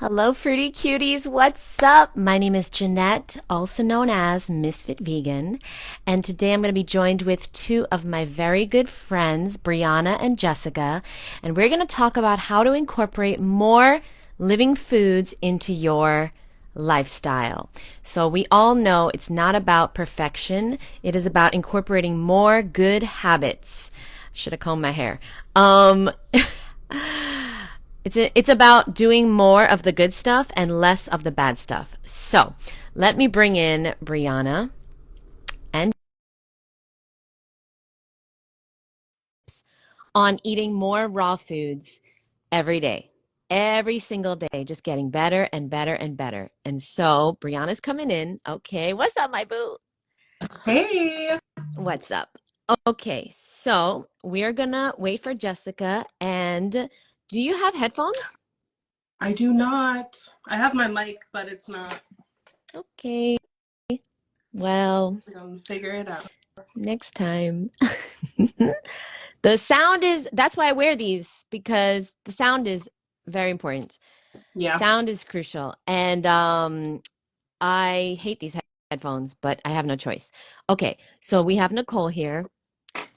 Hello, Fruity Cuties. What's up? My name is Jeanette, also known as Misfit Vegan, and today I'm going to be joined with two of my very good friends, Brianna and Jessica, and we're going to talk about how to incorporate more living foods into your lifestyle. So we all know it's not about perfection. It is about incorporating more good habits. Should have combed my hair. It's about doing more of the good stuff and less of the bad stuff. So let me bring in Brianna and on eating more raw foods every day, every single day, just getting better and better and better. And so Brianna's coming in. Okay, what's up, my boo? Hey, What's up? Okay, so we're gonna wait for Jessica. And do you have headphones? I do not. I have my mic, but it's not. Okay, well, I'm figure it out. next time. The sound is, that's why I wear these because the sound is very important. Yeah. Sound is crucial. And I hate these headphones, but I have no choice. Okay, so we have Nicole here.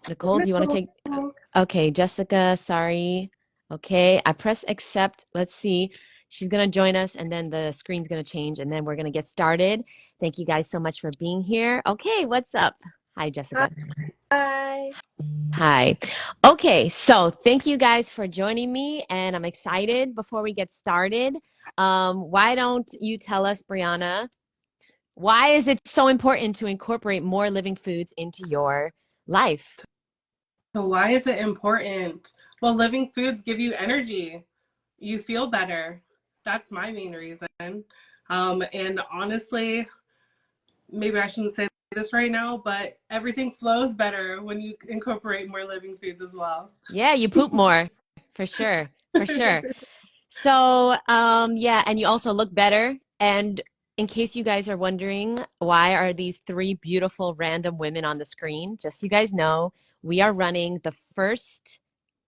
Nicole, do you want to take? Okay, Jessica, sorry. Okay, I press accept. Let's see. She's going to join us and then the screen's going to change and then we're going to get started. Thank you guys so much for being here. Okay, what's up? Hi, Jessica. Hi. Hi. Okay, so thank you guys for joining me, and I'm excited. Before we get started, why don't you tell us, Brianna, why is it so important to incorporate more living foods into your life? So why is it important? Well, living foods give you energy. You feel better. That's my main reason. And honestly, maybe I shouldn't say this right now, but everything flows better when you incorporate more living foods as well. Yeah, you poop more, for sure, for sure. So, yeah, and you also look better. And in case you guys are wondering, why are these three beautiful random women on the screen? Just so you guys know, we are running the first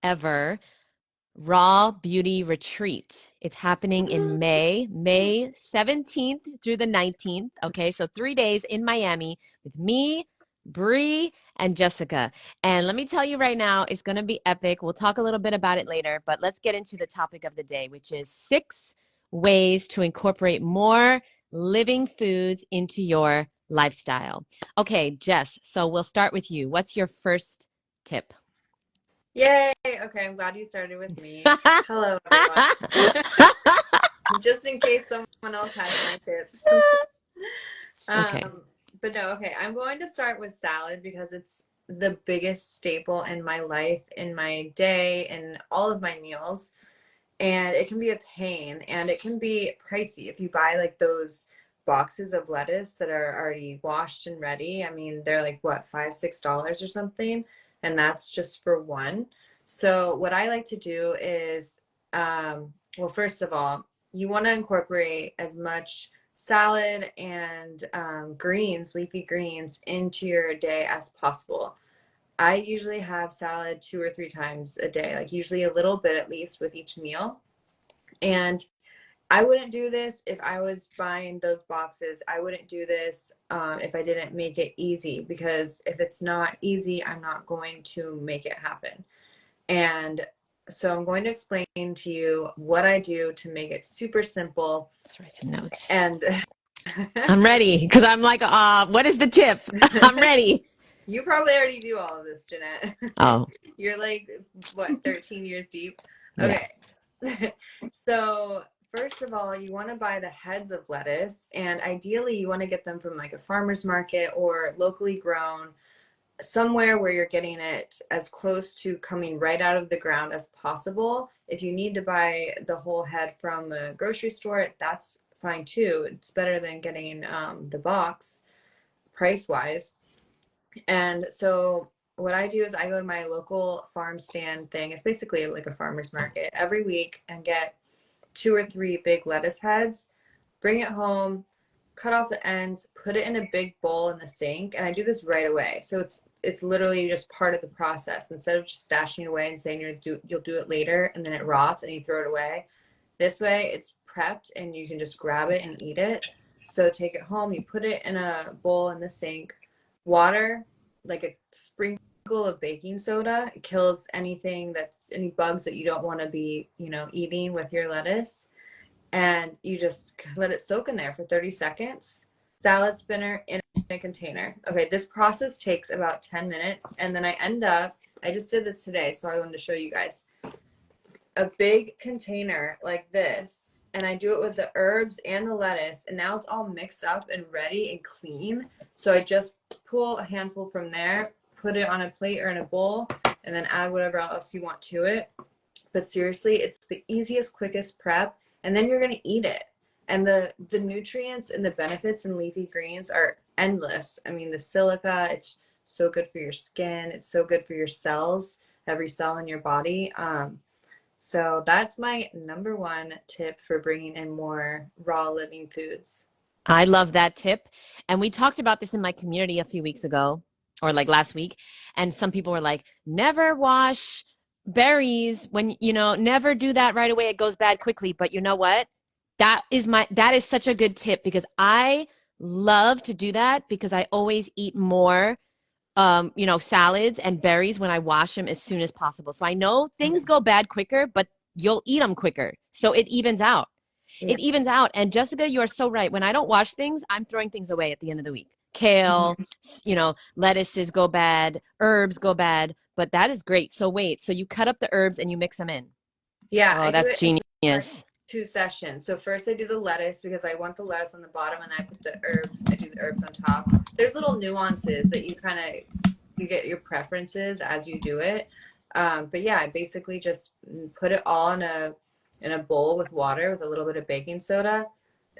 ever Raw Beauty Retreat. It's happening in May 17th through the 19th. Okay, so 3 days in Miami with me, Bree, and Jessica. And let me tell you right now, it's going to be epic. We'll talk a little bit about it later, but let's get into the topic of the day, which is 6 ways to incorporate more living foods into your lifestyle. Okay, Jess, so we'll start with you. What's your first tip? Yay. Okay, I'm glad you started with me. Hello, everyone. Just in case someone else has my tips. Okay. But no, okay, I'm going to start with salad because it's the biggest staple in my life, in my day, in all of my meals. And it can be a pain and it can be pricey if you buy like those boxes of lettuce that are already washed and ready. I mean, they're like what, $5, $6 or something, and that's just for one. So what I like to do is, well, first of all, you want to incorporate as much salad and greens, leafy greens, into your day as possible. I usually have salad 2 or 3 times a day, like usually a little bit at least with each meal. And I wouldn't do this if I was buying those boxes. I wouldn't do this if I didn't make it easy, because if it's not easy, I'm not going to make it happen. And so I'm going to explain to you what I do to make it super simple. Let's write some notes. And I'm ready because I'm like, what is the tip? I'm ready. you probably already do all of this, Jeanette. Oh, You're like, what, 13 years deep? yeah. Okay. So, first of all, you want to buy the heads of lettuce, and ideally, you want to get them from like a farmer's market or locally grown, somewhere where you're getting it as close to coming right out of the ground as possible. If you need to buy the whole head from a grocery store, that's fine too. It's better than getting the box price wise. And so what I do is I go to my local farm stand thing. It's basically like a farmer's market every week and get 2 or 3 big lettuce heads, bring it home, cut off the ends, put it in a big bowl in the sink, and I do this right away. So it's literally just part of the process. Instead of just stashing it away and saying you'll do it later and then it rots and you throw it away. This way, it's prepped and you can just grab it and eat it. So take it home, you put it in a bowl in the sink, water, like a sprinkle of baking soda. It kills anything that's any bugs that you don't want to be, eating with your lettuce. And you just let it soak in there for 30 seconds. Salad spinner in a container. Okay, this process takes about 10 minutes. And then I just did this today, so I wanted to show you guys. A big container like this, and I do it with the herbs and the lettuce, and now it's all mixed up and ready and clean. So I just pull a handful from there, put it on a plate or in a bowl, and then add whatever else you want to it. But seriously, it's the easiest, quickest prep, and then you're gonna eat it. And the nutrients and the benefits in leafy greens are endless. I mean, the silica, it's so good for your skin, it's so good for your cells, every cell in your body. So that's my number one tip for bringing in more raw living foods. I love that tip. And we talked about this in my community a few weeks ago, or like last week. And some people were like, never wash berries when, never do that right away. It goes bad quickly. But you know what? That is such a good tip, because I love to do that, because I always eat more salads and berries when I wash them as soon as possible. So I know things go bad quicker, but you'll eat them quicker. So it evens out. Yeah. It evens out. And Jessica, you are so right. When I don't wash things, I'm throwing things away at the end of the week. Kale, lettuces go bad, herbs go bad, but that is great. So wait, so you cut up the herbs and you mix them in. Yeah. Oh, that's genius. 2 sessions. So first I do the lettuce because I want the lettuce on the bottom, and then I put the herbs. I do the herbs on top. There's little nuances that you get your preferences as you do it. But yeah, I basically just put it all in a bowl with water with a little bit of baking soda,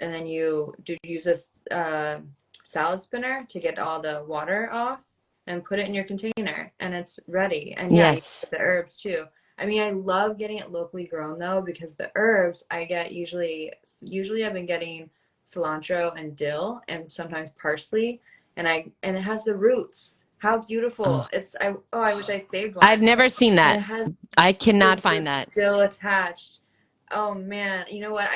and then you use a salad spinner to get all the water off and put it in your container, and it's ready. And yeah, Yes. you put the herbs too. I mean, I love getting it locally grown though, because the herbs I get usually I've been getting cilantro and dill and sometimes parsley, and it has the roots. How beautiful. Oh. I wish I saved one. I've never seen And that. it has I cannot the find roots that. still attached. Oh man, you know what?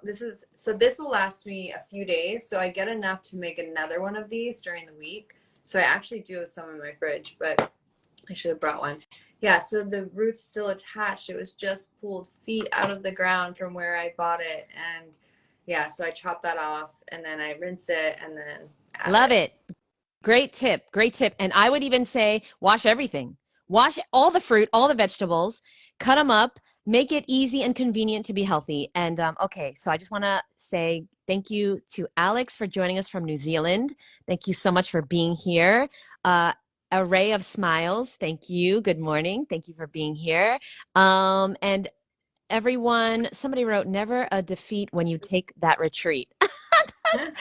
This will last me a few days, so I get enough to make another one of these during the week. So I actually do have some in my fridge, but I should have brought one. Yeah, so the roots still attached. It was just pulled feet out of the ground from where I bought it. And yeah, so I chop that off, and then I rinse it, and then add Love it. Great tip. Great tip. And I would even say wash everything. Wash all the fruit, all the vegetables, cut them up, make it easy and convenient to be healthy. And okay, so I just want to say thank you to Alex for joining us from New Zealand. Thank you so much for being here. Array of Smiles, thank you. Good morning. Thank you for being here. And everyone, somebody wrote, never a defeat when you take that retreat. What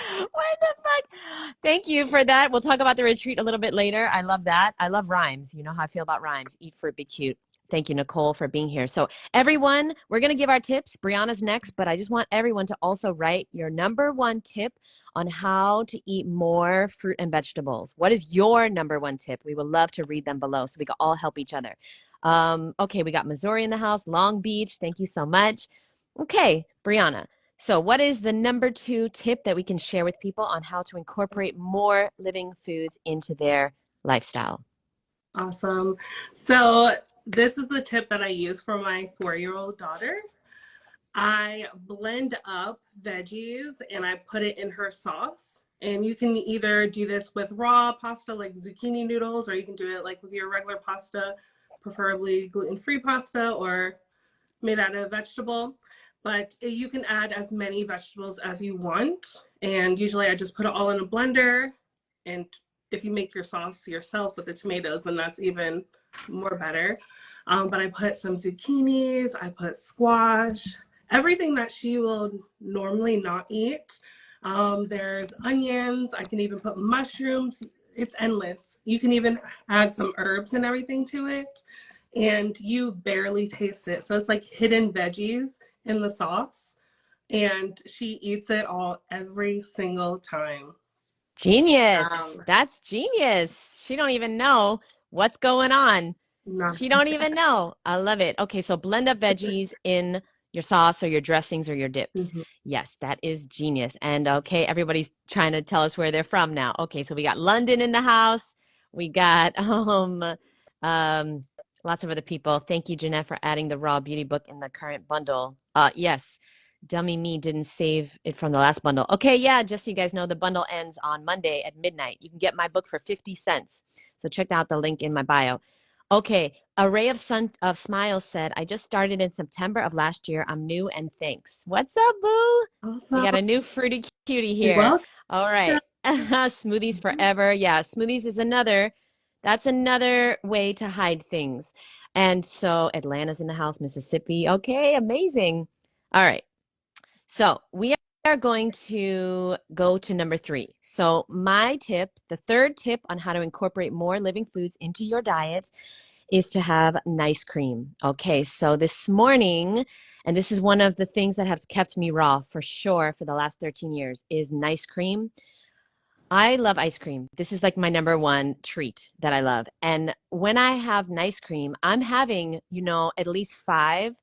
the fuck? Thank you for that. We'll talk about the retreat a little bit later. I love that. I love rhymes. You know how I feel about rhymes. Eat fruit, be cute. Thank you, Nicole, for being here. So everyone, we're going to give our tips. Brianna's next, but I just want everyone to also write your number one tip on how to eat more fruit and vegetables. What is your number one tip? We would love to read them below so we can all help each other. Okay, we got Missouri in the house, Long Beach. Thank you so much. Okay, Brianna. So what is the number two tip that we can share with people on how to incorporate more living foods into their lifestyle? Awesome. So this is the tip that I use for my 4-year-old daughter. I blend up veggies and I put it in her sauce. And you can either do this with raw pasta like zucchini noodles, or you can do it like with your regular pasta, preferably gluten-free pasta or made out of vegetable. But you can add as many vegetables as you want. And usually I just put it all in a blender. And if you make your sauce yourself with the tomatoes, then that's even more better. But I put some zucchinis, I put squash, everything that she will normally not eat. There's onions, I can even put mushrooms. It's endless. You can even add some herbs and everything to it, and you barely taste it. So it's like hidden veggies in the sauce, and she eats it all every single time. Genius. That's genius. She don't even know what's going on. Nothing. She don't even know. I love it. Okay, so blend up veggies in your sauce or your dressings or your dips. Mhm. Yes, that is genius. And okay, everybody's trying to tell us where they're from now. Okay, so we got London in the house. We got um lots of other people. Thank you, Jeanette, for adding the Raw Beauty book in the current bundle. Yes. Dummy me didn't save it from the last bundle. Okay, yeah, just so you guys know, the bundle ends on Monday at midnight. You can get my book for 50 cents. So check out the link in my bio. Okay, Array of Sun of Smiles said, I just started in September of last year. I'm new and thanks. What's up, boo? We Awesome. got a new fruity cutie here. Welcome. All right. Smoothies forever. Yeah, smoothies is that's another way to hide things. And so Atlanta's in the house, Mississippi. Okay, amazing. All right. So we are going to go to number 3. So my tip, the third tip on how to incorporate more living foods into your diet is to have nice cream. Okay, so this morning, and this is one of the things that has kept me raw for sure for the last 13 years, is nice cream. I love ice cream. This is like my number one treat that I love. And when I have nice cream, I'm having, at least 5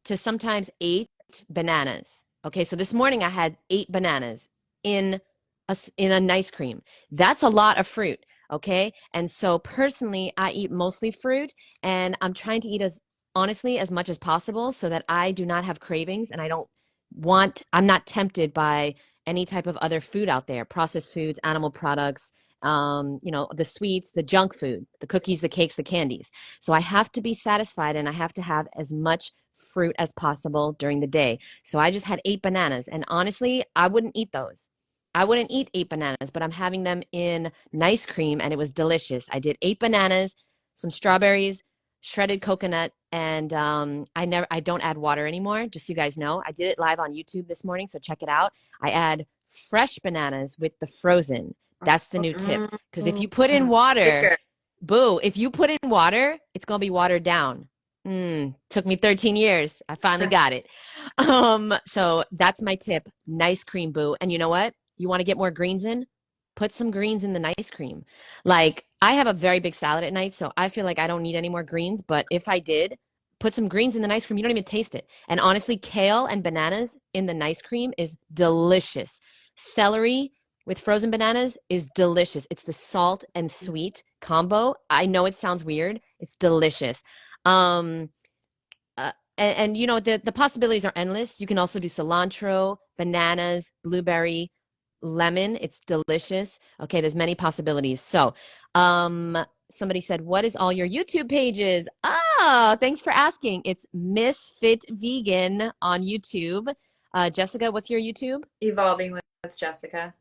to sometimes 8 bananas. Okay, so this morning I had 8 bananas in a nice cream. That's a lot of fruit, okay? And so personally, I eat mostly fruit, and I'm trying to eat as honestly as much as possible so that I do not have cravings and I'm not tempted by any type of other food out there, processed foods, animal products, the sweets, the junk food, the cookies, the cakes, the candies. So I have to be satisfied and I have to have as much fruit as possible during the day. So I just had 8 bananas, and honestly, I wouldn't eat those. I wouldn't eat 8 bananas, but I'm having them in nice cream and it was delicious. I did 8 bananas, some strawberries, shredded coconut, and I don't add water anymore, just so you guys know. I did it live on YouTube this morning, so check it out. I add fresh bananas with the frozen. That's the new tip. Because if you put in water, Thicker. boo, if you put in water, it's gonna be watered down. Took me 13 years. I finally got it. So that's my tip. Nice cream, boo. And you know what? You want to get more greens in? Put some greens in the nice cream. Like, I have a very big salad at night, so I feel like I don't need any more greens. But if I did, put some greens in the nice cream. You don't even taste it. And honestly, kale and bananas in the nice cream is delicious. Celery with frozen bananas is delicious. It's the salt and sweet combo. I know it sounds weird. It's delicious. Um, and the possibilities are endless. You can also do cilantro, bananas, blueberry, lemon. It's delicious. Okay, there's many possibilities. So, somebody said, "What is all your YouTube pages?" Oh, thanks for asking. It's Misfit Vegan on YouTube. Jessica, what's your YouTube? Evolving with Jessica.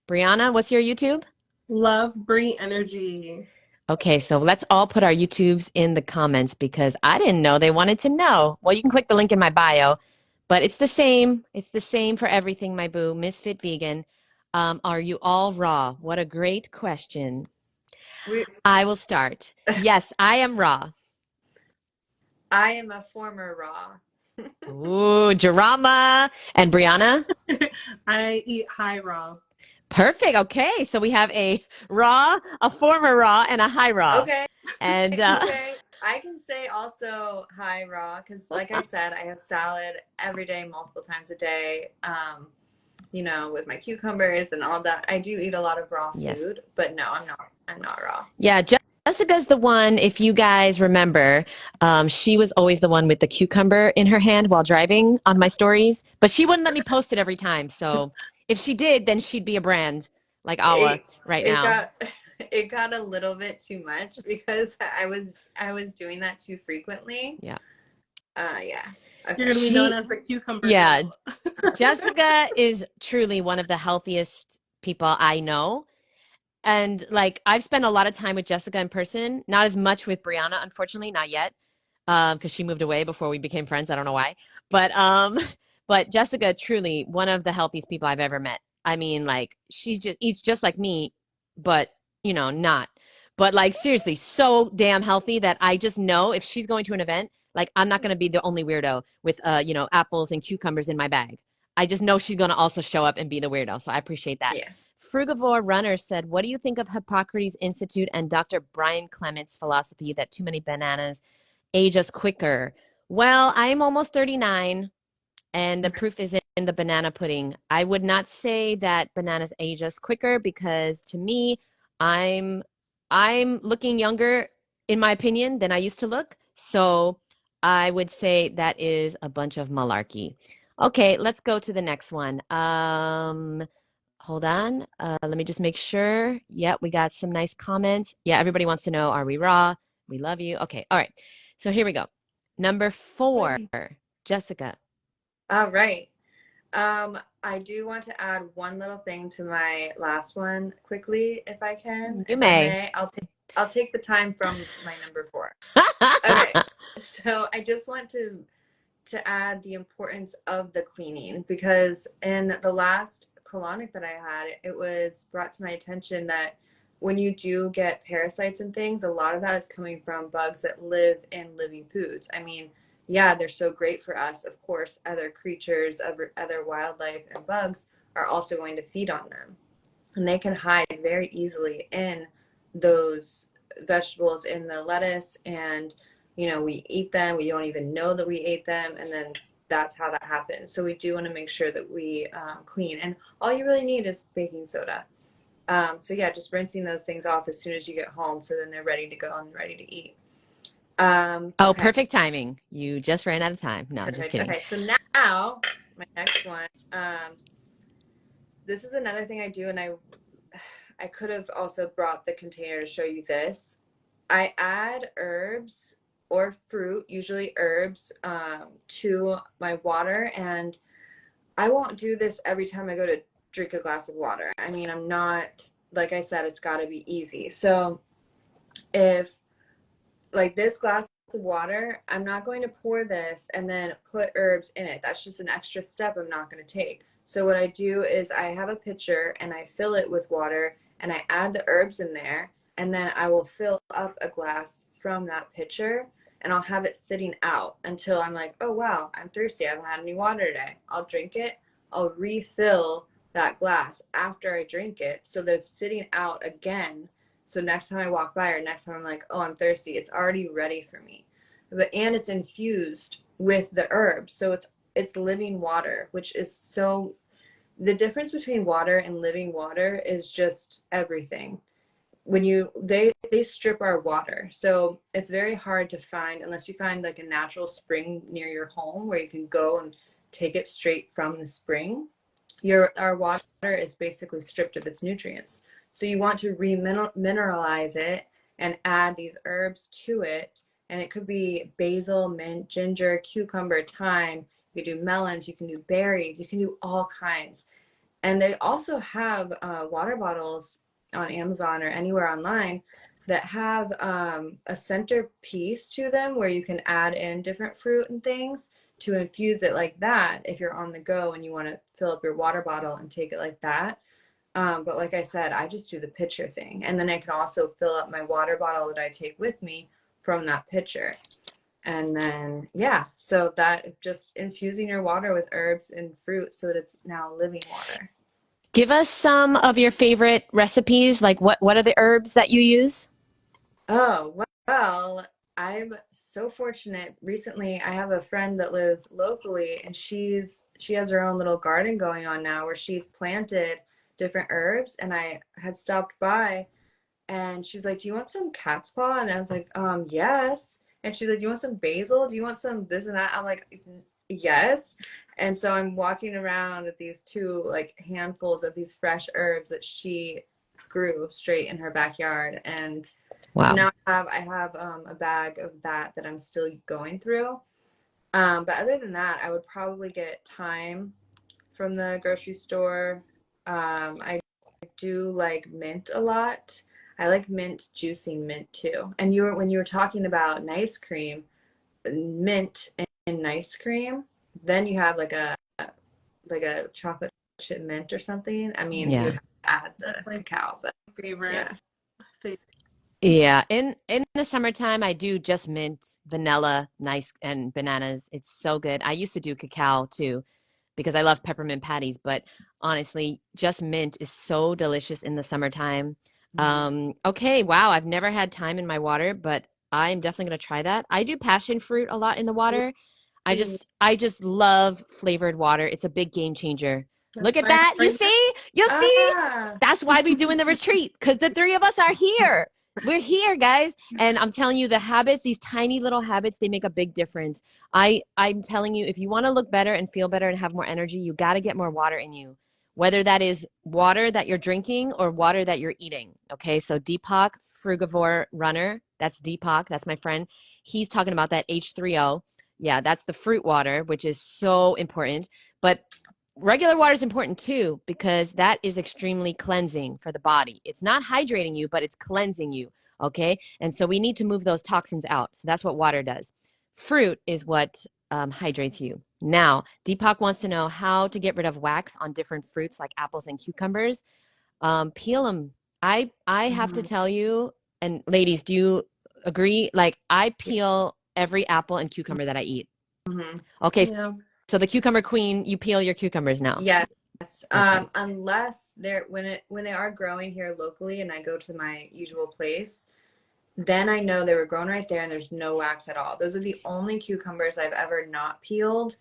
Brianna, what's your YouTube? Love Brie Energy. Okay, so let's all put our YouTubes in the comments because I didn't know they wanted to know. Well, you can click the link in my bio, but it's the same. It's the same for everything, my boo. Misfit Vegan. Are you all raw? What a great question. I will start. Yes, I am raw. I am a former raw. Ooh, drama. And Brianna? I eat high raw. Perfect. Okay, so we have a raw, a former raw, and a high raw. Okay. And Okay. I can say also high raw because, like I said, I have salad every day, multiple times a day. With my cucumbers and all that. I do eat a lot of raw food, but no, I'm not. I'm not raw. Yeah, Jessica's the one, if you guys remember, she was always the one with the cucumber in her hand while driving on my stories, but she wouldn't let me post it every time. So if she did, then she'd be a brand like Awa now. It got a little bit too much because I was doing that too frequently. Yeah. Yeah. Okay. You're gonna be known as the cucumber. Yeah. Jessica is truly one of the healthiest people I know. And like, I've spent a lot of time with Jessica in person, not as much with Brianna, unfortunately, not yet, because she moved away before we became friends. I don't know why, but Jessica, truly one of the healthiest people I've ever met. I mean, like, she just eats just like me, but not. But like, seriously, so damn healthy that I just know if she's going to an event, like, I'm not going to be the only weirdo with, apples and cucumbers in my bag. I just know she's going to also show up and be the weirdo. So I appreciate that. Yeah. Frugivore Runner said, what do you think of Hippocrates Institute and Dr. Brian Clement's philosophy that too many bananas age us quicker? Well, I'm almost 39. And the proof is in the banana pudding. I would not say that bananas age us quicker because to me, I'm I'm looking younger in my opinion than I used to look. So I would say that is a bunch of malarkey. Okay, let's go to the next one. Hold on. Let me just make sure. Yeah, we got some nice comments. Yeah, everybody wants to know, are we raw? We love you. Okay, all right. So here we go. Number 4, Jessica. All right. I do want to add one little thing to my last one quickly, if I can. You If I may. may, I'll take the time from my number 4. Okay. So I just want to add the importance of the cleaning because in the last colonic that I had, it was brought to my attention that when you do get parasites and things, a lot of that is coming from bugs that live in living foods. I mean, yeah, they're so great for us. Of course, other creatures, other wildlife and bugs are also going to feed on them. And they can hide very easily in those vegetables, in the lettuce, and we eat them, we don't even know that we ate them, and then that's how that happens. So we do want to make sure that we clean, and all you really need is baking soda. So yeah, just rinsing those things off as soon as you get home, so then they're ready to go and ready to eat. Oh, Okay. perfect timing. You just ran out of time. No, I'm just Perfect. kidding. Okay, so now my next one. This is another thing I do, and I could have also brought the container to show you this. I add herbs or fruit, usually herbs, to my water, and I won't do this every time I go to drink a glass of water. I mean, I'm not, like I said, it's got to be easy. So if, like this glass of water, I'm not going to pour this and then put herbs in it. That's just an extra step I'm not going to take. So what I do is I have a pitcher and I fill it with water and I add the herbs in there, and then I will fill up a glass from that pitcher and I'll have it sitting out until I'm like, oh wow, I'm thirsty. I haven't had any water today. I'll drink it. I'll refill that glass after I drink it so that it's sitting out again. So next time I walk by or next time I'm like, oh, I'm thirsty, it's already ready for me. And it's infused with the herbs. So it's living water, which is so, the difference between water and living water is just everything. When they strip our water. So it's very hard to find unless you find like a natural spring near your home where you can go and take it straight from the spring. Our water is basically stripped of its nutrients. So you want to remineralize it and add these herbs to it. And it could be basil, mint, ginger, cucumber, thyme. You can do melons, you can do berries, you can do all kinds. And they also have water bottles on Amazon or anywhere online that have a centerpiece to them where you can add in different fruit and things to infuse it like that if you're on the go and you want to fill up your water bottle and take it like that. But like I said, I just do the pitcher thing. And then I can also fill up my water bottle that I take with me from that pitcher. And then, yeah, so that just infusing your water with herbs and fruit so that it's now living water. Give us some of your favorite recipes. Like what are the herbs that you use? Oh, well, I'm so fortunate. Recently, I have a friend that lives locally and she has her own little garden going on now where she's planted different herbs, and I had stopped by and she was like, "Do you want some cat's paw?" And I was like, yes. And she's like, "Do you want some basil? Do you want some this and that?" I'm like, yes. And so I'm walking around with these two like handfuls of these fresh herbs that she grew straight in her backyard. And so Wow. now I have a bag of that I'm still going through. But other than that, I would probably get thyme from the grocery store. I do like mint a lot. I like mint, juicy mint too. And when you were talking about nice cream, mint and nice cream, then you have like a chocolate chip mint or something. I mean, you Yeah. would have to add the cacao, but Favorite yeah. thing. Yeah. In the summertime, I do just mint, vanilla, nice, and bananas. It's so good. I used to do cacao too because I love peppermint patties, but honestly, just mint is so delicious in the summertime. Okay, wow, I've never had thyme in my water, but I'm definitely gonna try that. I do passion fruit a lot in the water. I just love flavored water. It's a big game changer. That's Look at why I that. You bring see? You see? Ah. That's why we doing the retreat, because the three of us are here. We're here, guys. And I'm telling you, the habits, these tiny little habits, they make a big difference. I'm telling you, if you want to look better and feel better and have more energy, you got to get more water in you. Whether that is water that you're drinking or water that you're eating. Okay, so Deepak, frugivore runner, that's Deepak, that's my friend. He's talking about that H3O. Yeah, that's the fruit water, which is so important. But regular water is important too because that is extremely cleansing for the body. It's not hydrating you, but it's cleansing you. Okay, and so we need to move those toxins out. So that's what water does. Fruit is what hydrates you. Now, Deepak wants to know how to get rid of wax on different fruits like apples and cucumbers. Peel them. I have to tell you, and ladies, do you agree? Like I peel every apple and cucumber that I eat. Mhm. Okay, Yeah. so the cucumber queen, you peel your cucumbers now. Yes. Okay. Unless they're when they are growing here locally and I go to my usual place, then I know they were grown right there and there's no wax at all. Those are the only cucumbers I've ever not peeled.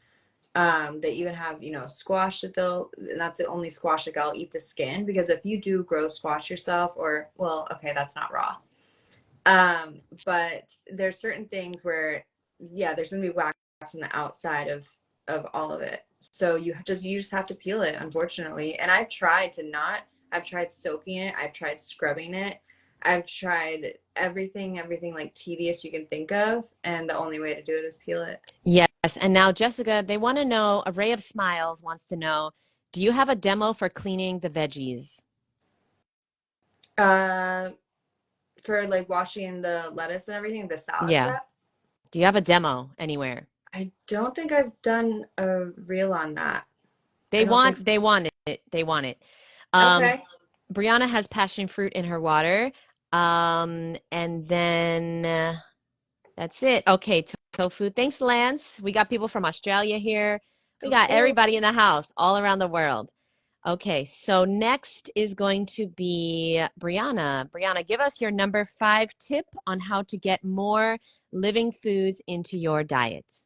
They even have, squash that and that's the only squash that I'll eat the skin because if you do grow squash yourself well, okay, that's not raw. But there's certain things where, yeah, there's gonna be wax on the outside of all of it. So you just have to peel it, unfortunately. And I've tried I've tried soaking it, I've tried scrubbing it, I've tried everything like tedious you can think of, and the only way to do it is peel it. Yes. And now, Jessica, they want to know, A Ray of Smiles wants to know, do you have a demo for cleaning the veggies? Uh, for like washing the lettuce and everything, the salad Yeah. prep. Do you have a demo anywhere? I don't think I've done a reel on that. I They don't think want so. it. They want it. Um, Okay. Brianna has passion fruit in her water. And then that's it. Okay, tofu. Thanks, Lance. We got people from Australia here. We got Cool. everybody in the house all around the world. Okay, so next is going to be Brianna. Brianna, give us your number 5 tip on how to get more living foods into your diet.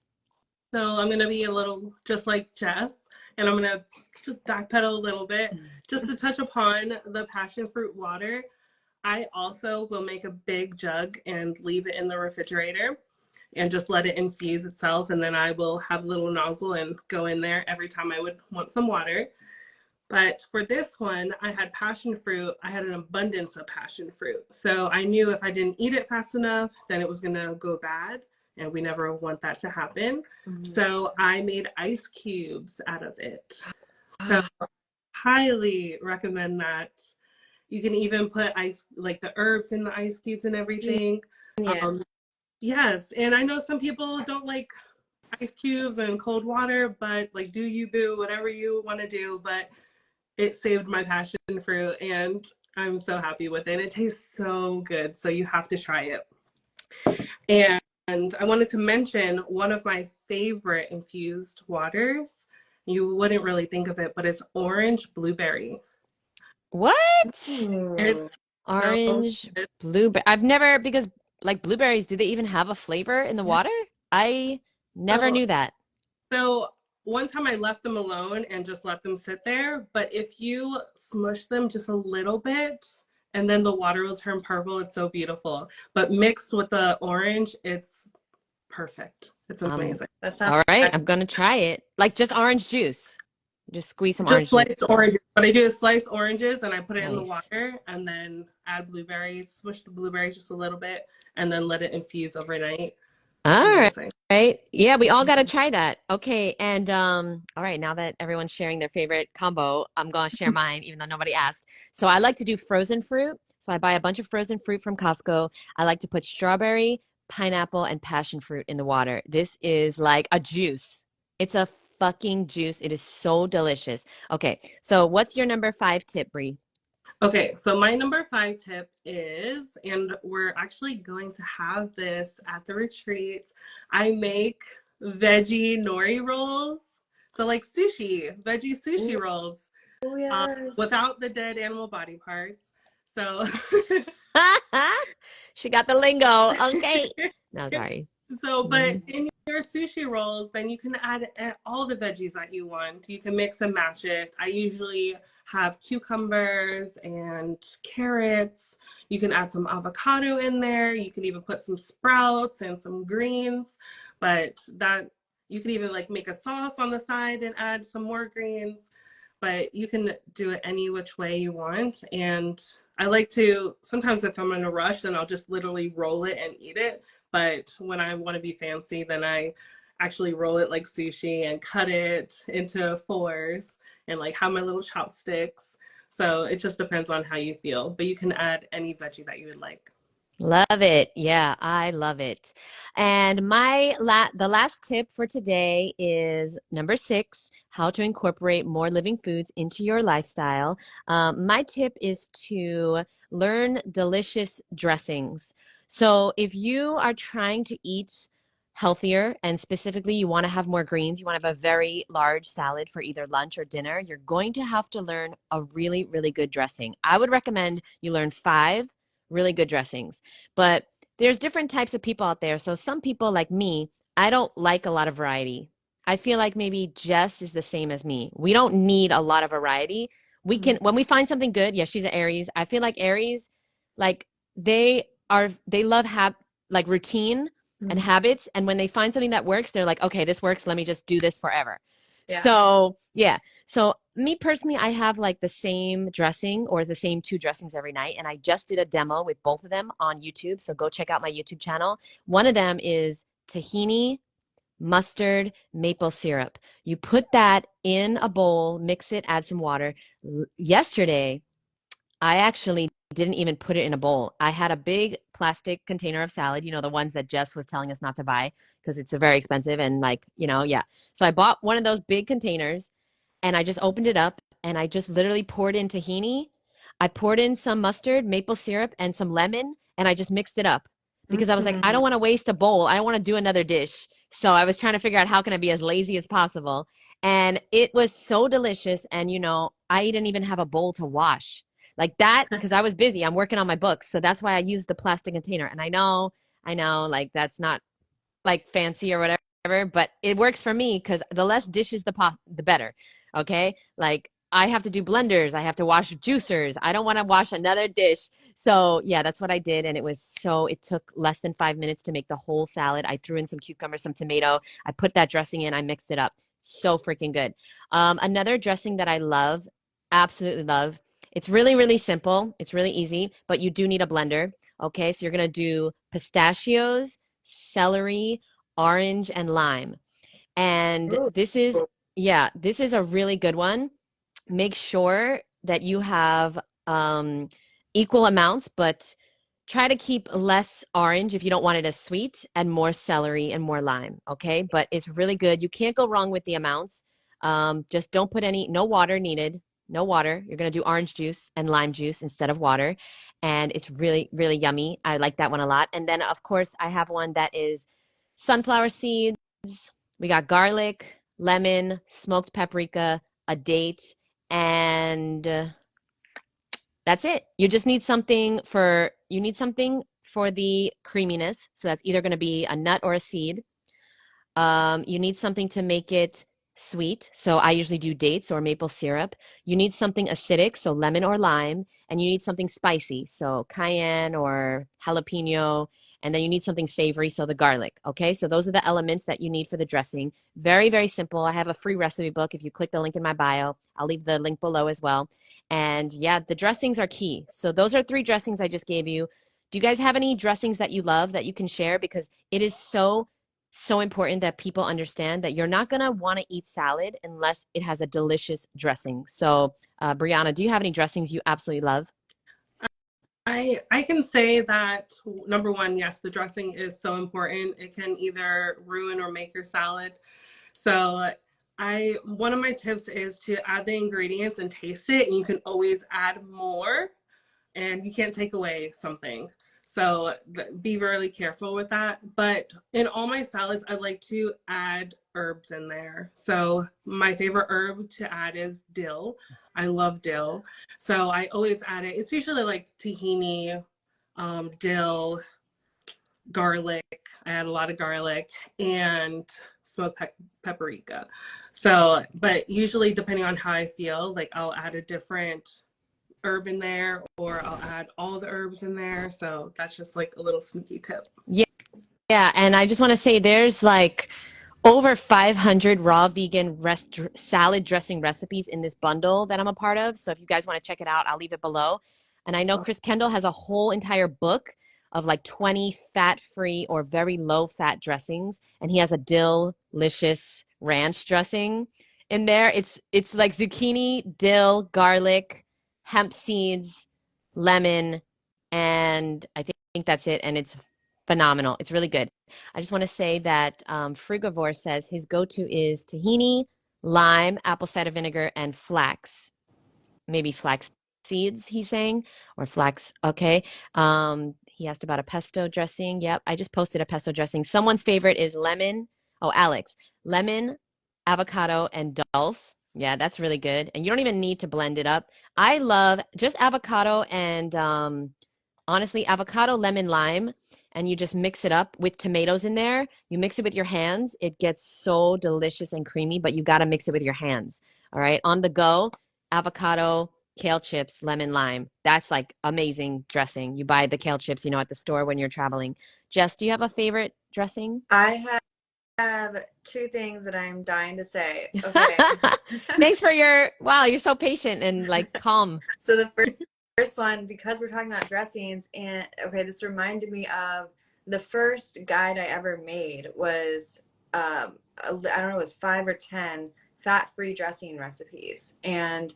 So I'm going to be a little just like Jess, and I'm going to just backpedal a little bit just to touch upon the passion fruit water. I also will make a big jug and leave it in the refrigerator and just let it infuse itself. And then I will have a little nozzle and go in there every time I would want some water. But for this one, I had passion fruit. I had an abundance of passion fruit. So I knew if I didn't eat it fast enough, then it was going to go bad. And we never want that to happen. So I made ice cubes out of it. So highly recommend that. You can even put like the herbs in the ice cubes and everything. Yeah. Yes, and I know some people don't like ice cubes and cold water, but like do you boo, whatever you want to do. But it saved my passion fruit, and I'm so happy with it. It tastes so good, so you have to try it. And I wanted to mention one of my favorite infused waters. You wouldn't really think of it, but it's orange blueberry. What? It's so Orange, good. blueberry. I've never, because like blueberries, do they even have a flavor in the water? I never So, knew that. so one time I left them alone and just let them sit there. But if you smush them just a little bit, and then the water will turn purple, it's so beautiful. But mixed with the orange, it's perfect. It's amazing. That sounds All right, I'm gonna try it. Like just orange juice. Just squeeze some Just orange juice. sliced oranges. What I do is slice oranges and I put it in the Nice. water and then add blueberries, smush the blueberries just a little bit, and then let it infuse overnight. All right. Amazing. Right. Yeah, we all gotta try that. Okay, and all right, now that everyone's sharing their favorite combo, I'm gonna share mine, even though nobody asked. So I like to do frozen fruit. So I buy a bunch of frozen fruit from Costco. I like to put strawberry, pineapple, and passion fruit in the water. This is like a juice. It's a fucking juice. It is so delicious. Okay, so what's your number 5 tip, Brie? Okay, so my number 5 tip is, and we're actually going to have this at the retreat, I make veggie nori rolls. So like sushi, veggie sushi rolls, Oh, yes. without the dead animal body parts. So She got the lingo. Okay. No, sorry. So, but Mhm. in your sushi rolls, then you can add all the veggies that you want. You can mix and match it. I usually have cucumbers and carrots. You can add some avocado in there. You can even put some sprouts and some greens. But that you can even like make a sauce on the side and add some more greens. But you can do it any which way you want. And I like to sometimes if I'm in a rush, then I'll just literally roll it and eat it. But when I want to be fancy, then I actually roll it like sushi and cut it into fours and like have my little chopsticks. So it just depends on how you feel, but you can add any veggie that you would like. Love it. Yeah, I love it. And the last tip for today is number 6, how to incorporate more living foods into your lifestyle. My tip is to learn delicious dressings. So if you are trying to eat healthier and specifically you want to have more greens, you want to have a very large salad for either lunch or dinner, you're going to have to learn a really, really good dressing. I would recommend you learn 5 really good dressings. But there's different types of people out there. So some people like me, I don't like a lot of variety. I feel like maybe Jess is the same as me. We don't need a lot of variety. We can Mhm. when we find something good, yeah, she's an Aries. I feel like Aries, like they love have like routine and Mhm. habits. And when they find something that works, they're like, okay, this works. Let me just do this forever. Yeah. So yeah. So me personally, I have like the same dressing or the same 2 dressings every night. And I just did a demo with both of them on YouTube. So go check out my YouTube channel. One of them is tahini, mustard, maple syrup. You put that in a bowl, mix it, add some water. Yesterday, I actually didn't even put it in a bowl. I had a big plastic container of salad, the ones that Jess was telling us not to buy because it's very expensive and like, yeah. So I bought one of those big containers and I just opened it up and I just literally poured in tahini. I poured in some mustard, maple syrup, and some lemon, and I just mixed it up because I was like, I Mhm. don't want to waste a bowl. I don't want to do another dish. So I was trying to figure out how can I be as lazy as possible. And it was so delicious. And I didn't even have a bowl to wash like that because I was busy. I'm working on my books. So that's why I used the plastic container. And I know, like that's not like fancy or whatever, but it works for me because the less dishes, the better. Okay. Like I have to do blenders. I have to wash juicers. I don't want to wash another dish. So yeah, that's what I did. And it took less than 5 minutes to make the whole salad. I threw in some cucumber, some tomato. I put that dressing in. I mixed it up. So freaking good. Another dressing that I love, absolutely love. It's really, really simple. It's really easy, but you do need a blender. Okay. So you're going to do pistachios, celery, orange, and lime. And Ooh. this is a really good one. Make sure that you have equal amounts, but try to keep less orange if you don't want it as sweet and more celery and more lime. Okay. But it's really good. You can't go wrong with the amounts. Just don't put no water needed. No water. You're going to do orange juice and lime juice instead of water. And it's really, really yummy. I like that one a lot. And then, of course, I have one that is sunflower seeds. We got garlic, lemon, smoked paprika, a date, and that's it. You need something for the creaminess. So that's either going to be a nut or a seed. You need something to make it sweet. So I usually do dates or maple syrup. You need something acidic, so lemon or lime. And you need something spicy, so cayenne or jalapeno. And then you need something savory, so the garlic. Okay, so those are the elements that you need for the dressing. Very, very simple. I have a free recipe book. If you click the link in my bio, I'll leave the link below as well. And yeah, the dressings are key. So those are 3 dressings I just gave you. Do you guys have any dressings that you love that you can share? Because it is so important that people understand that you're not going to want to eat salad unless it has a delicious dressing. So, Brianna, do you have any dressings you absolutely love? I can say that number one, yes, the dressing is so important. It can either ruin or make your salad. So I one of my tips is to add the ingredients and taste it, and you can always add more and you can't take away something. So be really careful with that. But in all my salads, I like to add herbs in there. So my favorite herb to add is dill. I love dill. So I always add it. It's usually like tahini, dill, garlic. I add a lot of garlic and smoked paprika. So, but usually depending on how I feel, like I'll add a different herb in there or I'll add all the herbs in there. So that's just like a little sneaky tip. Yeah, yeah, and I just want to say there's like over 500 raw vegan salad dressing recipes in this bundle that I'm a part of. So if you guys want to check it out, I'll leave it below. And I know Chris Kendall has a whole entire book of like 20 fat-free or very low-fat dressings, and he has a dill-licious ranch dressing in there. It's like zucchini, dill, garlic, hemp seeds, lemon, and I think that's it. And it's phenomenal. It's really good. I just want to say that Frugivore says his go-to is tahini, lime, apple cider vinegar, and flax. Maybe flax seeds, he's saying, or flax. Okay. He asked about a pesto dressing. Yep, I just posted a pesto dressing. Someone's favorite is lemon. Oh, Alex, lemon, avocado, and dulse. Yeah, that's really good. And you don't even need to blend it up. I love just avocado and honestly, avocado, lemon, lime, and you just mix it up with tomatoes in there. You mix it with your hands. It gets so delicious and creamy, but you got to mix it with your hands. All right. On the go, avocado, kale chips, lemon, lime. That's like amazing dressing. You buy the kale chips, at the store when you're traveling. Jess, do you have a favorite dressing? I have two things that I'm dying to say. Okay. Thanks for wow, you're so patient and like calm. So the first one, because we're talking about dressings, and okay, this reminded me of the first guide I ever made was I don't know, it was 5 or 10 fat-free dressing recipes. And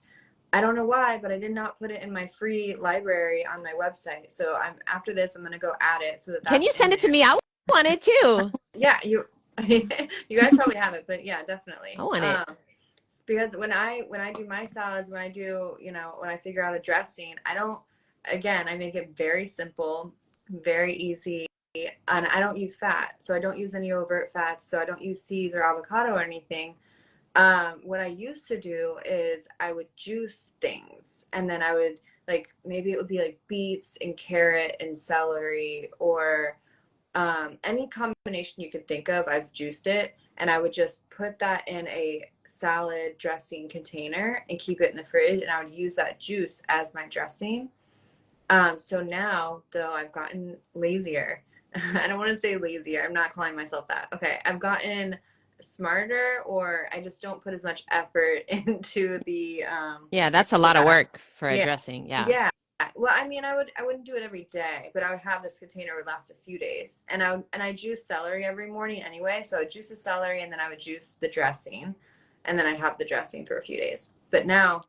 I don't know why, but I did not put it in my free library on my website. So after this, I'm gonna go add it so that Can you send it to me? I want it too. Yeah, you guys probably have it, but yeah, definitely. I want it. Because when I do my salads, when I do, when I figure out a dressing, I make it very simple, very easy, and I don't use fat. So I don't use any overt fats. So I don't use seeds or avocado or anything. What I used to do is I would juice things, and then I would maybe it would be like beets and carrot and celery, or any combination you could think of. I've juiced it, and I would just put that in a salad dressing container and keep it in the fridge, and I would use that juice as my dressing. So now, though, I've gotten lazier. I don't want to say lazier. I'm not calling myself that. Okay, I've gotten smarter, or I just don't put as much effort into the yeah, that's a lot of work for a dressing. Yeah. Well, I mean, I wouldn't do it every day, but I would have this container would last a few days. And I juice celery every morning anyway. So I would juice the celery, and then I would juice the dressing, and then I'd have the dressing for a few days. But now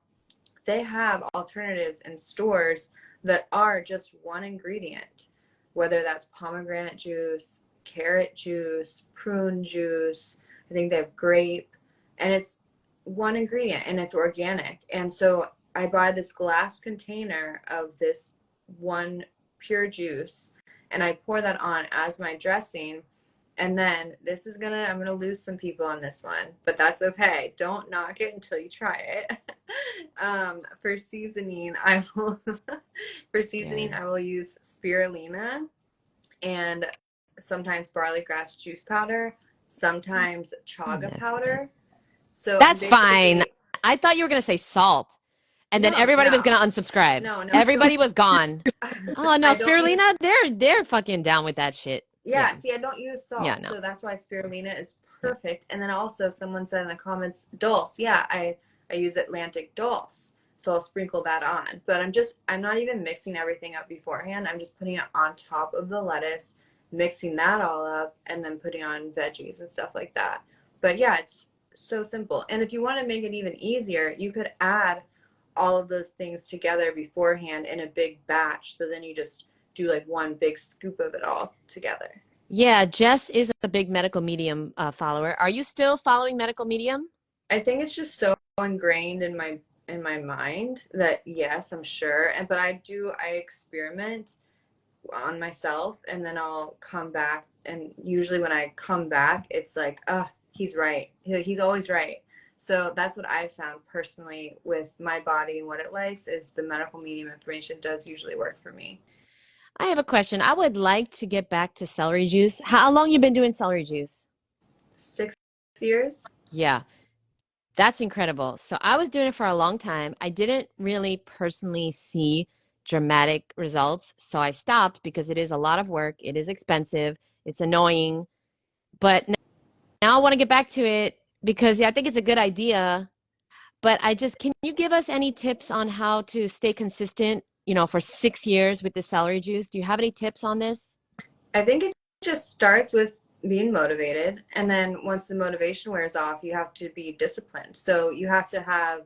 they have alternatives in stores that are just one ingredient, whether that's pomegranate juice, carrot juice, prune juice. I think they have grape, and it's one ingredient, and it's organic. And so I buy this glass container of this one pure juice, and I pour that on as my dressing. And then I'm gonna lose some people on this one, but that's okay. Don't knock it until you try it. For seasoning, I will use spirulina and sometimes barley grass juice powder, sometimes chaga powder. So that's fine. I thought you were gonna say salt. And then everybody was gonna unsubscribe. No, everybody was gone. Oh no, spirulina, they're fucking down with that shit. Yeah, see, I don't use salt, so that's why spirulina is perfect. And then also, someone said in the comments, dulse. Yeah, I use Atlantic dulse, so I'll sprinkle that on. But I'm not even mixing everything up beforehand. I'm just putting it on top of the lettuce, mixing that all up, and then putting on veggies and stuff like that. But yeah, it's so simple. And if you want to make it even easier, you could add all of those things together beforehand in a big batch. So then you just do like one big scoop of it all together. Yeah, Jess is a big Medical Medium follower. Are you still following Medical Medium? I think it's just so ingrained in my mind that yes, I'm sure. But I experiment on myself, and then I'll come back. And usually when I come back, it's like, he's right. He's always right. So that's what I've found personally with my body and what it likes, is the Medical Medium information does usually work for me. I have a question. I would like to get back to celery juice. How long you been doing celery juice? 6 years. Yeah, that's incredible. So I was doing it for a long time. I didn't really personally see dramatic results, so I stopped because it is a lot of work. It is expensive. It's annoying. But now I want to get back to it because yeah, I think it's a good idea. But can you give us any tips on how to stay consistent, for 6 years with the celery juice? Do you have any tips on this? I think it just starts with being motivated, and then once the motivation wears off, you have to be disciplined. So you have to have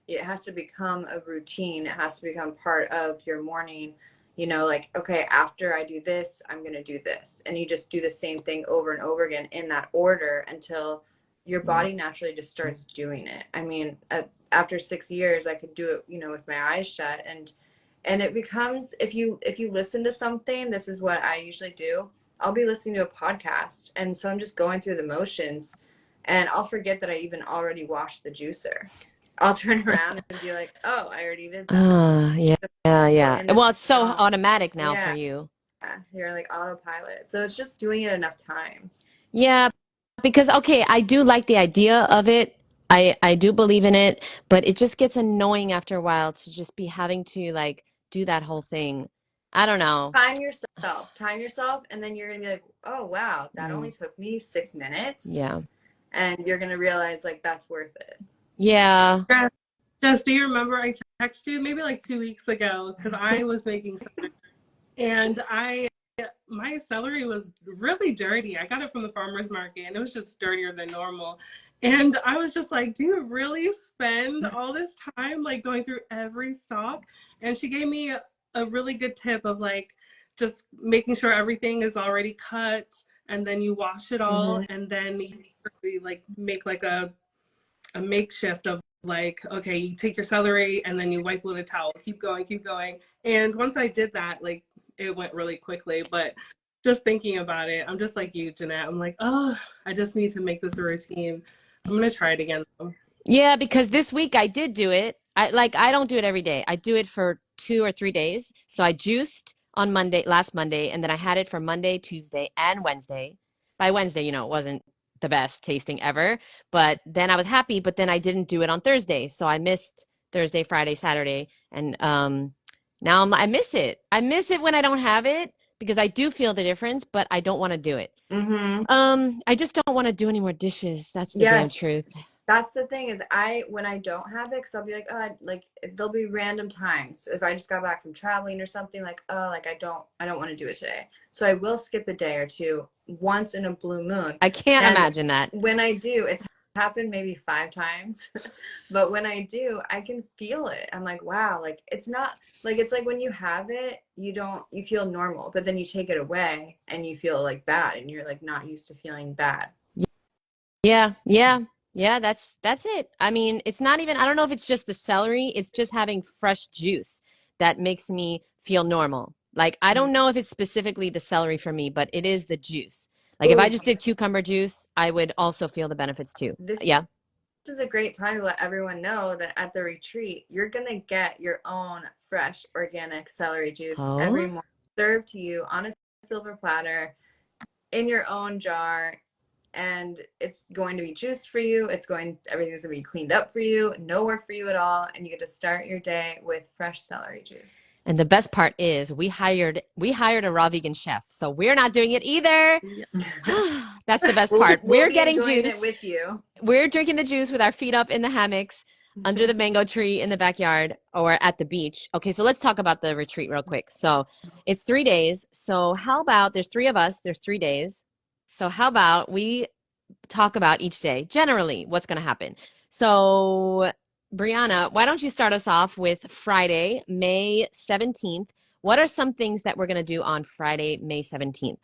it has to become a routine. It has to become part of your morning. Like, okay, after I do this, I'm going to do this, and you just do the same thing over and over again in that order until your body naturally just starts doing it. I mean, after 6 years, I could do it, with my eyes shut, and it becomes, if you listen to something, this is what I usually do. I'll be listening to a podcast, and so I'm just going through the motions, and I'll forget that I even already washed the juicer. I'll turn around and be like, oh, I already did that. Yeah, yeah. In the Well, it's so prompt. automatic now for Yeah, you. you're like autopilot. So it's just doing it enough times. Yeah, because okay, I do like the idea of it. I do believe in it, but it just gets annoying after a while to just be having to like do that whole thing. I don't know. Time yourself, and then you're gonna be like, oh wow, that Mm, only took me 6 minutes, yeah. and you're gonna realize like that's worth it. Yeah. Jess, do you remember I texted you maybe like 2 weeks ago because I was making something and my celery was really dirty. I got it from the farmer's market and it was just dirtier than normal. And I was just like, do you really spend all this time like going through every stalk? And she gave me a really good tip of like just making sure everything is already cut and then you wash it all and then you like make like a makeshift of like, okay, you take your celery and then you wipe with a towel, keep going, keep going. And once I did that, like it went really quickly. But just thinking about it, I'm just like you, Jeanette. I'm like, oh, I just need to make this a routine. I'm gonna try it again though. Yeah, because this week I did do it. I don't do it every day. I do it for 2 or 3 days. So I juiced on last Monday, and then I had it for Monday, Tuesday, and Wednesday. By Wednesday, it wasn't the best tasting ever, but then I was happy, but then I didn't do it on Thursday. So I missed Thursday, Friday, Saturday, and now I miss it. I miss it when I don't have it because I do feel the difference, but I don't want to do it. I just don't want to do any more dishes. That's the damn Yes, truth. that's the thing is when I don't have it, because I'll be like, oh, like there'll be random times if I just got back from traveling or something, like, oh, like I don't want to do it today, so I will skip a day or two once in a blue moon. I can't And imagine that. when I do, it's happened maybe 5 times, but when I do, I can feel it. I'm like, wow, like it's not like, it's like when you have it, you feel normal, but then you take it away and you feel like bad, and you're like not used to feeling bad. Yeah, yeah, yeah, that's it. I mean, it's not even, I don't know if it's just the celery, it's just having fresh juice that makes me feel normal. Like, I don't know if it's specifically the celery for me, but it is the juice. Like, if I Ooh, just did cucumber juice, I would also feel the benefits too. this Yeah. is a great time to let everyone know that at the retreat, you're going to get your own fresh organic celery juice every Oh, morning, served to you on a silver platter in your own jar. And it's going to be juiced for you. Everything's going to be cleaned up for you. No work for you at all. And you get to start your day with fresh celery juice. and the best part is we hired a raw vegan chef, so we're not doing it either. That's the best part. We'll We're be getting enjoying juice. it with you. We're drinking the juice with our feet up in the hammocks under the mango tree in the backyard or at the beach. Okay, so let's talk about the retreat real quick. So it's 3 days. So how about there's three of us, there's 3 days. So how about we talk about each day, generally, what's going to happen? So, Brianna, why don't you start us off with Friday, May 17th? What are some things that we're going to do on Friday, May 17th,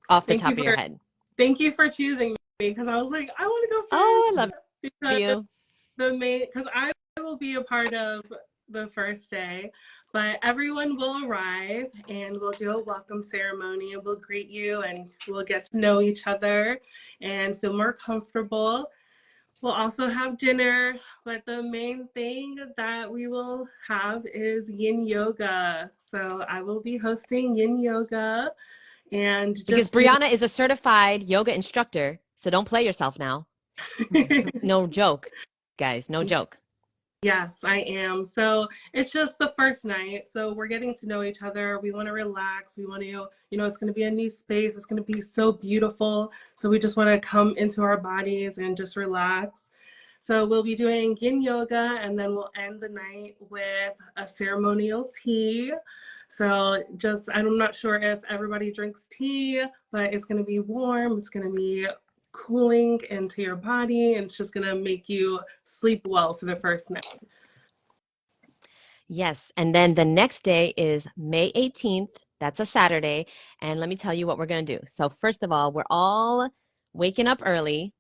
off the Thank top you of your for head? thank you for choosing me because I was like, I want to go Oh, I first love because you. because I will be a part of the first day, but everyone will arrive and we'll do a welcome ceremony and we'll greet you and we'll get to know each other and feel more comfortable. We'll also have dinner, but the main thing that we will have is yin yoga. So I will be hosting yin yoga and Because just do Brianna is a certified yoga instructor, so don't play yourself now. No joke, guys, no joke. Yes, I am. So it's just the first night. So we're getting to know each other. We want to relax. We want to, it's going to be a new space. It's going to be so beautiful. So we just want to come into our bodies and just relax. So we'll be doing yin yoga and then we'll end the night with a ceremonial tea. So just, I'm not sure if everybody drinks tea, but it's going to be warm. It's going to be cooling into your body and it's just going to make you sleep well for the first night. Yes, and then the next day is May 18th. That's a Saturday, and let me tell you what we're going to do. So first of all, we're all waking up early,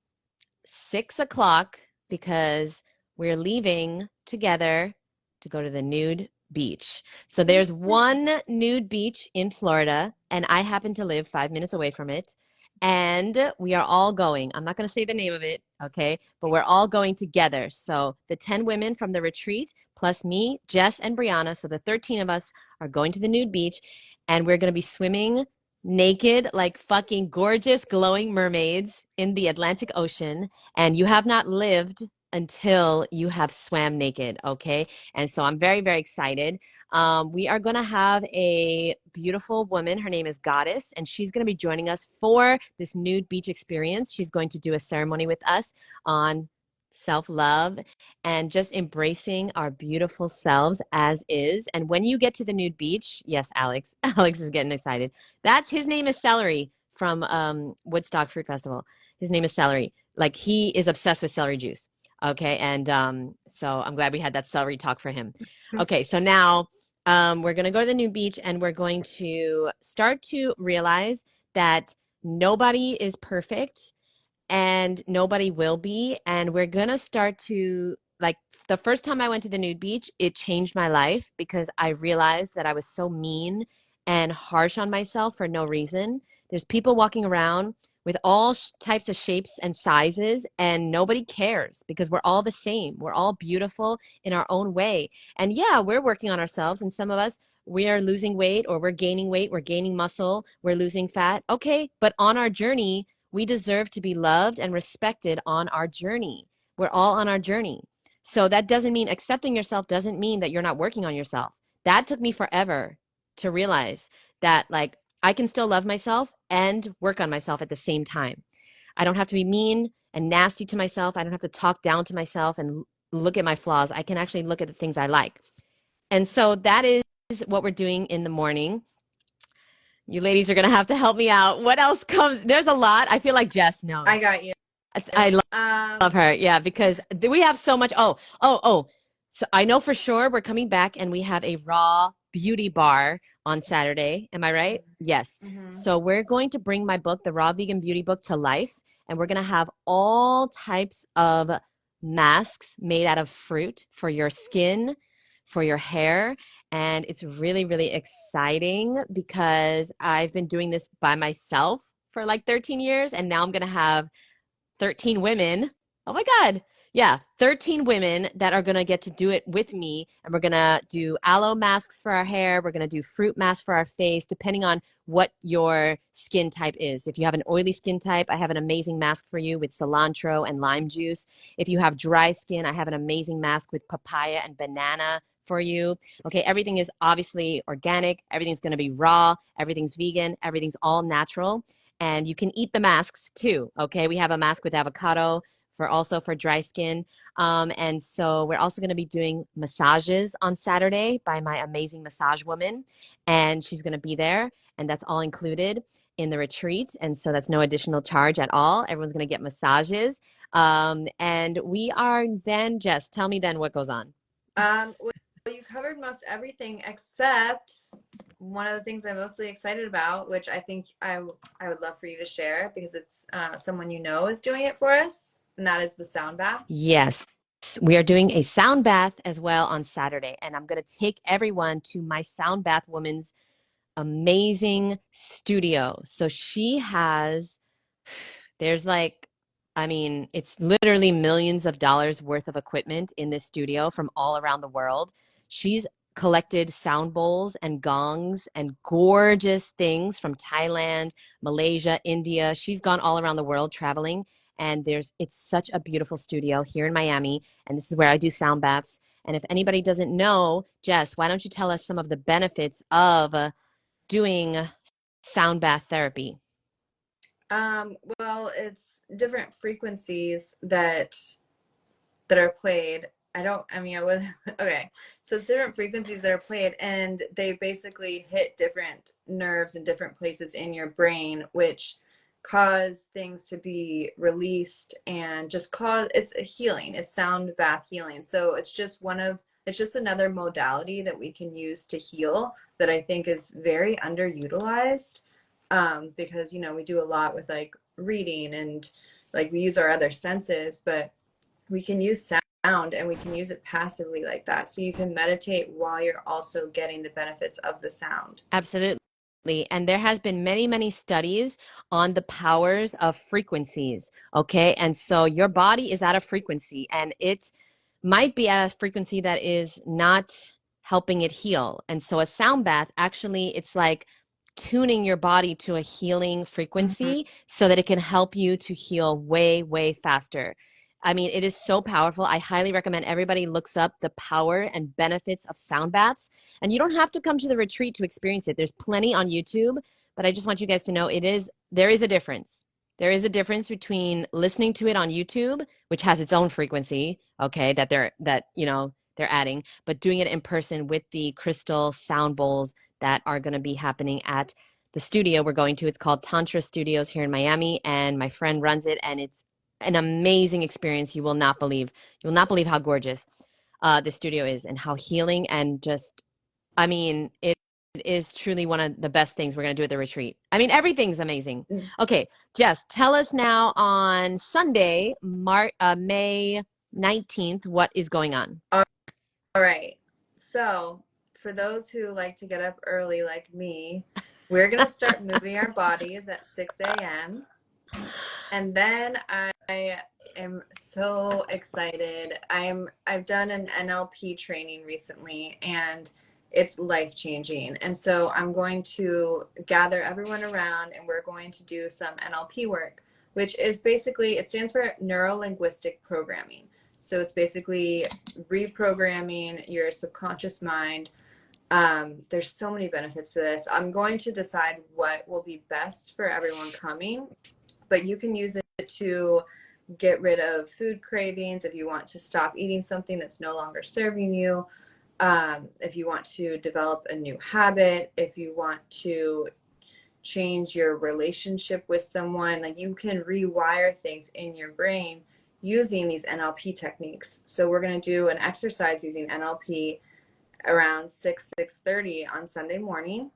6 o'clock, because we're leaving together to go to the nude beach. So there's one nude beach in Florida, and I happen to live 5 minutes away from it. And we are all going. I'm not going to say the name of it, okay? But we're all going together. So the 10 women from the retreat, plus me, Jess, and Brianna, so the 13 of us are going to the nude beach, and we're going to be swimming naked like fucking gorgeous glowing mermaids in the Atlantic Ocean, and you have not lived until you have swam naked, okay? And so I'm very, very excited. We are going to have a beautiful woman. Her name is Goddess, and she's going to be joining us for this nude beach experience. She's going to do a ceremony with us on self-love and just embracing our beautiful selves as is. And when you get to the nude beach, yes, Alex, Alex is getting excited. His name is Celery from Woodstock Fruit Festival. His name is Celery. Like he is obsessed with celery juice. Okay, and so I'm glad we had that celery talk for him. Okay, so now we're gonna go to the new beach and we're going to start to realize that nobody is perfect and nobody will be. And we're gonna start to like the first time I went to the nude beach, it changed my life because I realized that I was so mean and harsh on myself for no reason. There's people walking around with all types of shapes and sizes, and nobody cares because we're all the same. We're all beautiful in our own way. And yeah, we're working on ourselves, and some of us, we are losing weight or we're gaining weight, we're gaining muscle, we're losing fat. Okay, but on our journey, we deserve to be loved and respected on our journey. We're all on our journey. So that doesn't mean accepting yourself doesn't mean that you're not working on yourself. That took me forever to realize that like I can still love myself and work on myself at the same time. I don't have to be mean and nasty to myself. I don't have to talk down to myself and look at my flaws. I can actually look at the things I like. And so that is what we're doing in the morning. You ladies are going to have to help me out. What else comes? There's a lot. I feel like Jess knows. I got you. I love her. Yeah, because we have so much. Oh. So I know for sure we're coming back and we have a raw beauty bar on Saturday. Am I right? Yes. Mm-hmm. So we're going to bring my book, The Raw Vegan Beauty Book, to life. And we're going to have all types of masks made out of fruit for your skin, for your hair. And it's really, really exciting because I've been doing this by myself for like 13 years. And now I'm going to have 13 women. Oh my God. Yeah, 13 women that are going to get to do it with me. And we're going to do aloe masks for our hair. We're going to do fruit masks for our face, depending on what your skin type is. If you have an oily skin type, I have an amazing mask for you with cilantro and lime juice. If you have dry skin, I have an amazing mask with papaya and banana for you. Okay, everything is obviously organic. Everything's going to be raw. Everything's vegan. Everything's all natural. And you can eat the masks too. Okay, we have a mask with avocado for dry skin. And so we're also going to be doing massages on Saturday by my amazing massage woman, and she's going to be there, and that's all included in the retreat. And so that's no additional charge at all. Everyone's going to get massages. And we are then, Jess, tell me then what goes on. Well, you covered most everything except one of the things I'm mostly excited about, which I think I would love for you to share because it's someone you know is doing it for us, and that is the sound bath. Yes. We are doing a sound bath as well on Saturday, and I'm going to take everyone to my sound bath woman's amazing studio. So there's like I mean, it's literally millions of dollars worth of equipment in this studio from all around the world. She's collected sound bowls and gongs and gorgeous things from Thailand, Malaysia, India. She's gone all around the world traveling, and it's such a beautiful studio here in Miami, and this is where I do sound baths. And if anybody doesn't know, Jess, why don't you tell us some of the benefits of doing sound bath therapy? Well, it's different frequencies that are played. I mean, I would, okay. So it's different frequencies that are played, and they basically hit different nerves in different places in your brain, which cause things to be released and just cause, it's a healing, it's sound bath healing. So it's just another modality that we can use to heal that I think is very underutilized. Because, you know, we do a lot with like reading and like we use our other senses, but we can use sound and we can use it passively like that. So you can meditate while you're also getting the benefits of the sound. Absolutely. And there has been many, many studies on the powers of frequencies. Okay. And so your body is at a frequency and it might be at a frequency that is not helping it heal. And so a sound bath actually, it's like tuning your body to a healing Mm-hmm. frequency so that it can help you to heal way, way faster. I mean, it is so powerful. I highly recommend everybody looks up the power and benefits of sound baths. And you don't have to come to the retreat to experience it. There's plenty on YouTube, but I just want you guys to know there is a difference. There is a difference between listening to it on YouTube, which has its own frequency, okay, they're adding, but doing it in person with the crystal sound bowls that are going to be happening at the studio we're going to. It's called Tantra Studios here in Miami, and my friend runs it, and it's an amazing experience. You will not believe how gorgeous the studio is and how healing and just, I mean, it is truly one of the best things we're going to do at the retreat. I mean, everything's amazing. Okay, Jess, tell us now on Sunday, May 19th, what is going on? All right. So for those who like to get up early like me, we're going to start moving our bodies at 6 a.m. And then I am so excited. I've done an NLP training recently and it's life-changing. And so I'm going to gather everyone around and we're going to do some NLP work, which is basically, it stands for neuro-linguistic programming. So it's basically reprogramming your subconscious mind. There's so many benefits to this. I'm going to decide what will be best for everyone coming, but you can use it to get rid of food cravings if you want to stop eating something that's no longer serving you, if you want to develop a new habit, if you want to change your relationship with someone, like you can rewire things in your brain using these NLP techniques. So we're going to do an exercise using NLP around 6:30 on Sunday morning.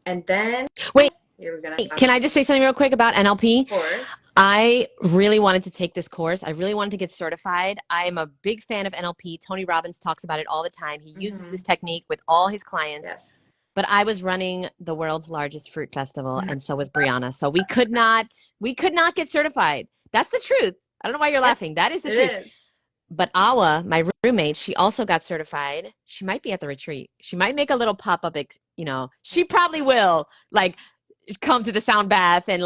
And then Wait, you're going to can I just say something real quick about NLP? course. I really wanted to take this course. I really wanted to get certified. I am a big fan of NLP. Tony Robbins talks about it all the time. He uses this technique with all his clients. Yes. But I was running the world's largest fruit festival, and so was Brianna. So we could not get certified. That's the truth. I don't know why you're laughing. That is the truth. It is. But Awa, my roommate, she also got certified. She might be at the retreat. She might make a little pop-up, she probably will, like, come to the sound bath and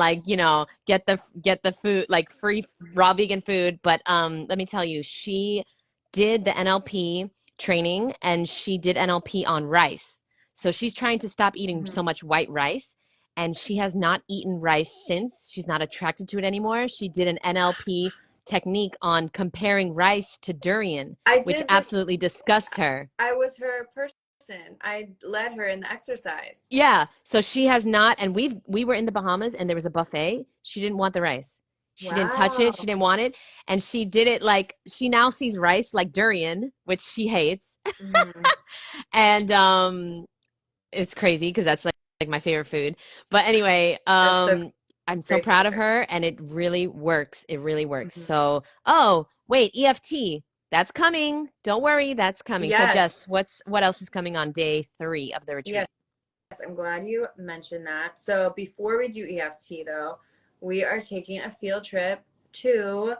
get the food, like free raw vegan food. But let me tell you, she did the NLP training and she did NLP on rice. So she's trying to stop eating so much white rice, and she has not eaten rice since. She's not attracted to it anymore. She did an NLP technique on comparing rice to durian, which absolutely disgusts her. I was her person. I led her in the exercise. Yeah. So she has not, and we were in the Bahamas and there was a buffet. She didn't want the rice. She didn't touch it. She didn't want it. And she did it like, she now sees rice like durian, which she hates. And it's crazy because that's like my favorite food. But anyway, I'm so proud of her, and it really works. It really works. So, oh, wait, EFT. That's coming. Don't worry, that's coming. Yes. So Jess, what else is coming on day 3 of the retreat? Yes, I'm glad you mentioned that. So before we do EFT though, we are taking a field trip to,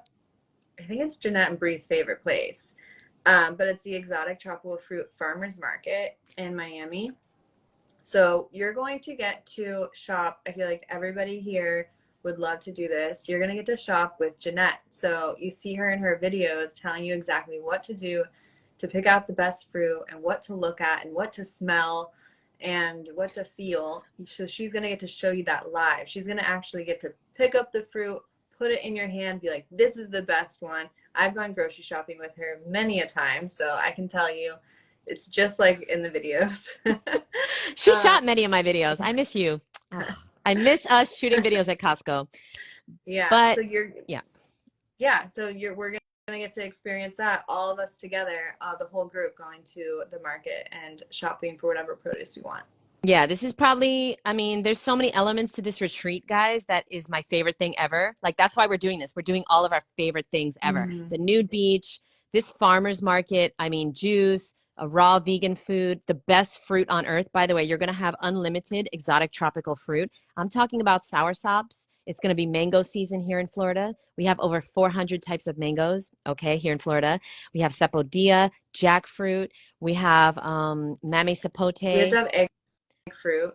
I think it's Jeanette and Bree's favorite place. But it's the Exotic Tropical Fruit Farmers Market in Miami. So you're going to get to shop. I feel like everybody here would love to do this. You're going to get to shop with Jeanette. So you see her in her videos telling you exactly what to do to pick out the best fruit and what to look at and what to smell and what to feel. So she's going to get to show you that live. She's going to actually get to pick up the fruit, put it in your hand, be like, this is the best one. I've gone grocery shopping with her many a time, so I can tell you it's just like in the videos. She shot many of my videos. I miss you. Ugh, I miss us shooting videos at Costco. Yeah. But So you're yeah. So we're gonna get to experience that, all of us together, the whole group going to the market and shopping for whatever produce we want. Yeah, this is probably, I mean, there's so many elements to this retreat, guys, that is my favorite thing ever. Like, that's why we're doing this. We're doing all of our favorite things ever. Mhm. The nude beach, this farmer's market, I mean, juice, a raw vegan food, the best fruit on earth. By the way, you're going to have unlimited exotic tropical fruit. I'm talking about soursops. It's going to be mango season here in Florida. We have over 400 types of mangoes, okay, here in Florida. We have sapodilla, jackfruit. We have mame We have sapote. to have egg fruit,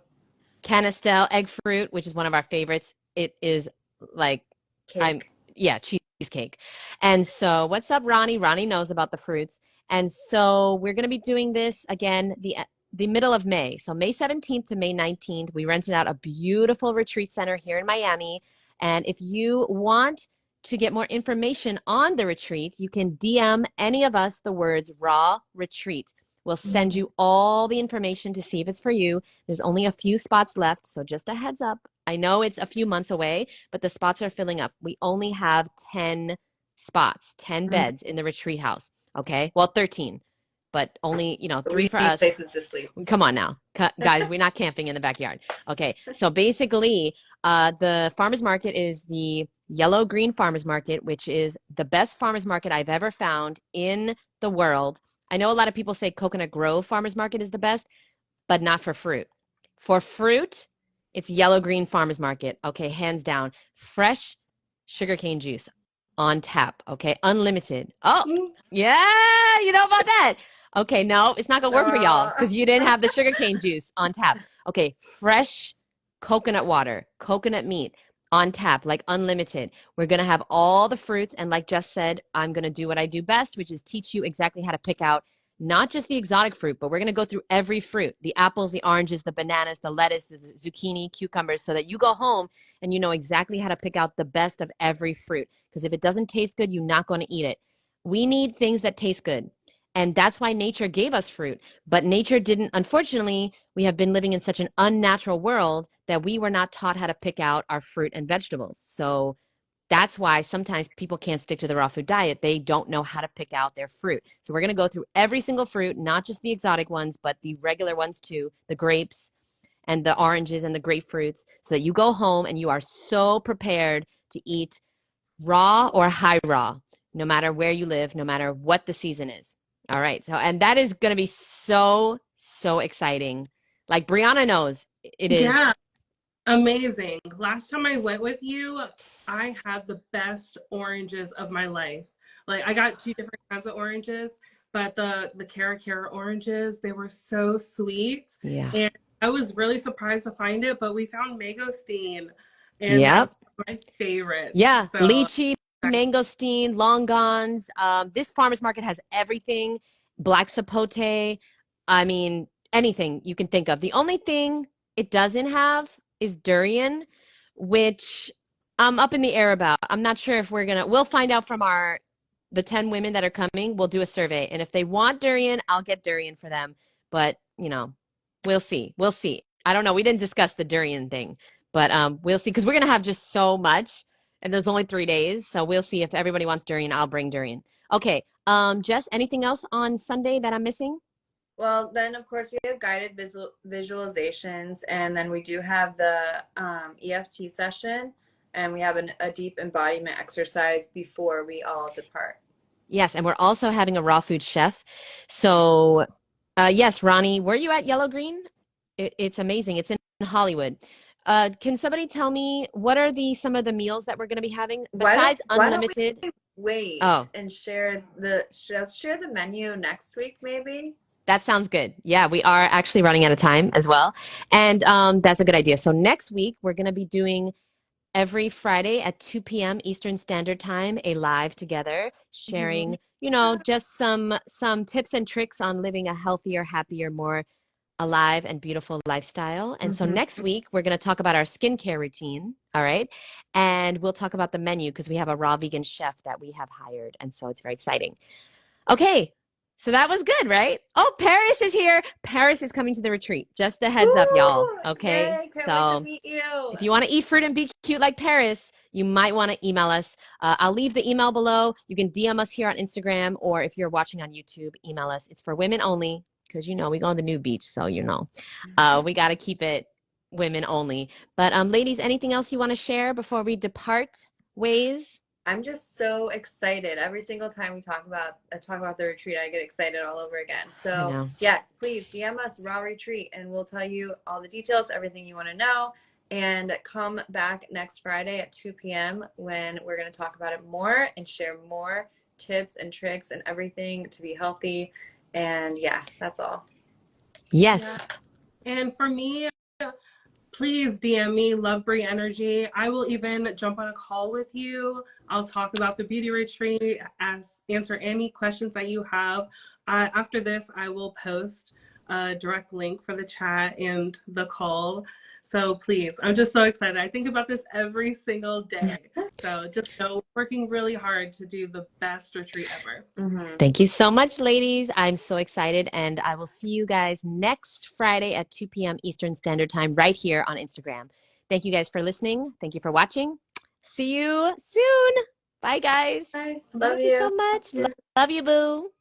Canistel egg fruit, which is one of our favorites. It is like cake. yeah, cheesecake. And so, what's up, Ronnie? Ronnie knows about the fruits. And so, we're going to be doing this again the middle of May. So, May 17th to May 19th, we rented out a beautiful retreat center here in Miami. And if you want to get more information on the retreat, you can DM any of us the words raw retreat. We'll send you all the information to see if it's for you. There's only a few spots left, so just a heads up. I know it's a few months away, but the spots are filling up. We only have 10 spots, 10 beds in the retreat house. Okay. Well, 13, but only, But 3 we for need us. places to sleep. Come on now. Guys, we're not camping in the backyard. Okay. So basically, the farmers market is the Yellow Green Farmers Market, which is the best farmers market I've ever found in the world. I know a lot of people say Coconut Grove Farmers Market is the best, but not for fruit. For fruit, it's Yellow Green Farmers Market. Okay, hands down. Fresh sugarcane juice on tap. Okay, unlimited. Oh, yeah, you know about that. Okay, no, it's not gonna work for y'all because you didn't have the sugarcane juice on tap. Okay, fresh coconut water, coconut meat on tap, like unlimited. We're gonna have all the fruits, and like Jess said, I'm gonna do what I do best, which is teach you exactly how to pick out not just the exotic fruit, but we're gonna go through every fruit: the apples, the oranges, the bananas, the lettuce, the zucchini, cucumbers, so that you go home and you know exactly how to pick out the best of every fruit. Because if it doesn't taste good, you're not going to eat it. We need things that taste good. And that's why nature gave us fruit. But nature didn't, unfortunately, we have been living in such an unnatural world that we were not taught how to pick out our fruit and vegetables. So that's why sometimes people can't stick to the raw food diet. They don't know how to pick out their fruit. So we're going to go through every single fruit, not just the exotic ones, but the regular ones too, the grapes and the oranges and the grapefruits, so that you go home and you are so prepared to eat raw or high raw, no matter where you live, no matter what the season is. All right. So, and that is going to be so, so exciting. Like Brianna knows it is. Yeah, amazing. Last time I went with you, I had the best oranges of my life. Like I got 2 different kinds of oranges, but the Cara Cara oranges, they were so sweet. Yeah. And I was really surprised to find it, but we found mangosteen, and Yep. that's my favorite. Yeah. So Lychee, mangosteen, longans. This farmer's market has everything. Black sapote. I mean, anything you can think of. The only thing it doesn't have is durian, which I'm up in the air about. I'm not sure if we'll find out from the 10 women that are coming. We'll do a survey. And if they want durian, I'll get durian for them. But, we'll see. We'll see. I don't know. We didn't discuss the durian thing, but we'll see because we're going to have just so much. And there's only 3 days. So we'll see if everybody wants durian. I'll bring durian. Okay. Jess, anything else on Sunday that I'm missing? Well, then of course we have guided visualizations, and then we do have the EFT session, and we have a deep embodiment exercise before we all depart. Yes, and we're also having a raw food chef. So, yes, Ronnie, were you at Yellow Green? It's amazing. It's in Hollywood. Can somebody tell me what are some of the meals that we're going to be having Why don't besides unlimited? we wait Oh, and let's share the menu next week maybe? that sounds good. Yeah, we are actually running out of time as well. And that's a good idea. So next week, we're going to be doing every Friday at 2 p.m. Eastern Standard Time, a live together, Mhm. sharing, just some tips and tricks on living a healthier, happier, more alive and beautiful lifestyle. And so Mhm. next week, we're going to talk about our skincare routine. All right. And we'll talk about the menu because we have a raw vegan chef that we have hired. And so it's very exciting. Okay. So that was good, right? Oh, Paris is here. Paris is coming to the retreat. Just a heads up, y'all. Woo! Okay. Yay! Can't wait to So meet you. if you want to eat fruit and be cute like Paris, you might want to email us. I'll leave the email below. You can DM us here on Instagram, or if you're watching on YouTube, email us. It's for women only because we go on the new beach, so we got to keep it women only. But ladies, anything else you want to share before we depart ways? I'm just so excited. Every single time we talk about the retreat, I get excited all over again. I So know. yes, please DM us Raw Retreat, and we'll tell you all the details, everything you want to know. And come back next Friday at 2 p.m. when we're going to talk about it more and share more tips and tricks and everything to be healthy. And yeah, that's all. Yes. Yeah. And for me, please DM me, Love Brie Energy. I will even jump on a call with you. I'll talk about the beauty retreat, answer any questions that you have. After this, I will post a direct link for the chat and the call. So please, I'm just so excited. I think about this every single day. So just working really hard to do the best retreat ever. Mm-hmm. Thank you so much, ladies. I'm so excited, and I will see you guys next Friday at 2 p.m. Eastern Standard Time right here on Instagram. Thank you guys for listening. Thank you for watching. See you soon. Bye, guys. Bye. Thank you so much. Love you, boo.